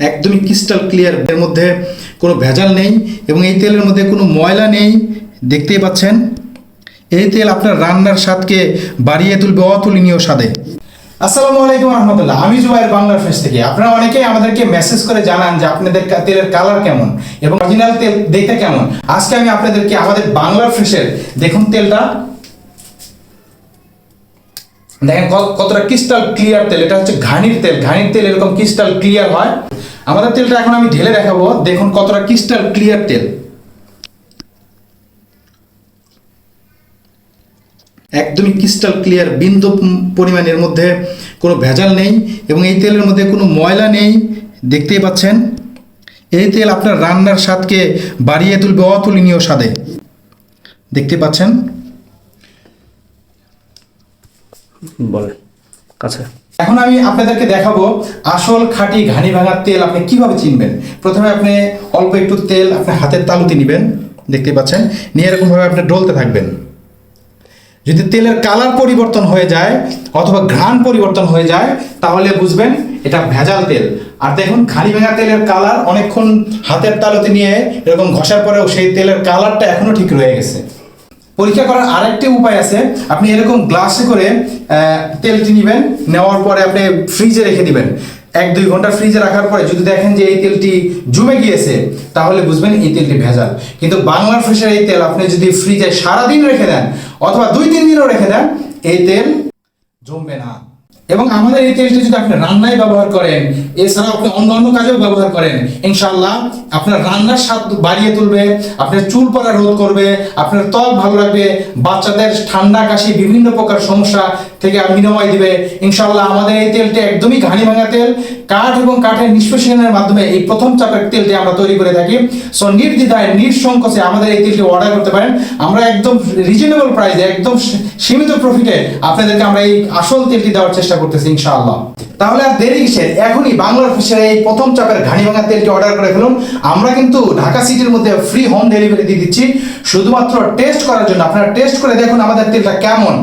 একদমই crystal clear, এর মধ্যে কোনো ভেজাল নেই এবং এই তেলের মধ্যে কোনো ময়লা নেই। দেখতেই পাচ্ছেন, এই তেল আপনার রান্নার স্বাদকে বাড়িয়ে তুলবে অতুলনীয় স্বাদে। আসসালামু আলাইকুম রহমতুল্লাহ, আমি জুবাইর বাংলার ফেস থেকে। আপনারা অনেকেই আমাদেরকে মেসেজ করে জানান যে আপনাদের তেলের কালার কেমন এবং অরিজিনাল তেল দেখতে কেমন। আজকে আমি আপনাদেরকে আমাদের বাংলার ফ্রেশের দেখুন তেলটা দেখেন কতটা ক্রিস্টাল ক্লিয়ার তেল। এটা হচ্ছে ঘানির তেল। ঘানির তেল এরকম ক্রিস্টাল ক্লিয়ার হয়। আমাদের তেলটা এখন আমি ঢেলে দেখাবো, দেখুন কতটা ক্রিস্টাল ক্লিয়ার তেল। একদমই ক্রিস্টাল ক্লিয়ার, বিন্দু পরিমাণের মধ্যে কোনো ভেজাল নেই এবং এই তেলের মধ্যে কোনো ময়লা নেই। দেখতেই পাচ্ছেন, এই তেল আপনার রান্নার স্বাদকে বাড়িয়ে তুলবে অতুলনীয় স্বাদে। দেখতে পাচ্ছেন, বলেন কাছে। এখন আমি আপনাদেরকে দেখাবো আসল খাঁটি ঘানি ভাঙার তেল আপনি কিভাবে চিনবেন। প্রথমে আপনি অল্প একটু তেল আপনার হাতের তালুতে নেবেন, দেখতে পাচ্ছেন, নিয়ে এরকমভাবে আপনি ডলতে থাকবেন। যদি তেলের কালার পরিবর্তন হয়ে যায় অথবা ঘ্রাণ পরিবর্তন হয়ে যায় তাহলে বুঝবেন এটা ভেজাল তেল। আর দেখুন ঘানি ভাঙা তেলের কালার অনেকক্ষণ হাতের তালুতে নিয়ে এরকম ঘষার পরেও সেই তেলের কালারটা এখনো ঠিক রয়ে গেছে। পরীক্ষা করার আরেকটি উপায় আছে, আপনি এরকম গ্লাসে করে তেলটি নেবেন, নেওয়ার পরে আপনি ফ্রিজে রেখে দিবেন। 1-2 ঘন্টা ফ্রিজে রাখার পরে যদি দেখেন যে এই তেলটি জমে গিয়েছে তাহলে বুঝবেন এই তেলটি ভেজাল। কিন্তু বাংলার ফ্রেশের এই তেল আপনি যদি ফ্রিজে সারাদিন রেখে দেন অথবা 2-3 দিনও রেখে দেন, এই তেল জমবে না। এবং আমাদের এই তেলটি যদি আপনি রান্নায় ব্যবহার করেন, এছাড়াও আপনি অন্য কাজেও ব্যবহার করেন, ইনশাআল্লাহ আপনার রান্নার স্বাদ বাড়িয়ে তুলবে, আপনার চুল পড়া রোধ করবে, আপনার ত্বক ভালো রাখবে, বাচ্চাদের ঠান্ডা কাশি বিভিন্ন প্রকার সমস্যা থেকে বিনিময় দিবে। ইনশাআল্লাহ আমাদের এই তেলটি একদমই ঘানি ভাঙা তেল। কাঠ এবং কাঠের নিষ্পেষণের মাধ্যমে এই প্রথম চাপের তেলটি আমরা তৈরি করে থাকি। সো নির্দ্বিধায় নিঃসংকোচে আমাদের এই তেলটি অর্ডার করতে পারেন। আমরা একদম রিজনেবল প্রাইসে, একদম সীমিত প্রফিটে আপনাদেরকে আমরা এই আসল তেলটি দেওয়ার চেষ্টা করতেছি ইনশাআল্লাহ। তাহলে আর দেরি কিসের, এখনই বাংলার ফ্রেশের এই প্রথম চাপের ঘানি ভাঙা তেলটি অর্ডার করে ফেলুন। আমরা কিন্তু ঢাকা সিটির মধ্যে ফ্রি হোম ডেলিভারি দিয়ে দিচ্ছি শুধুমাত্র টেস্ট করার জন্য। আপনারা টেস্ট করে দেখুন আমাদের তেলটা কেমন।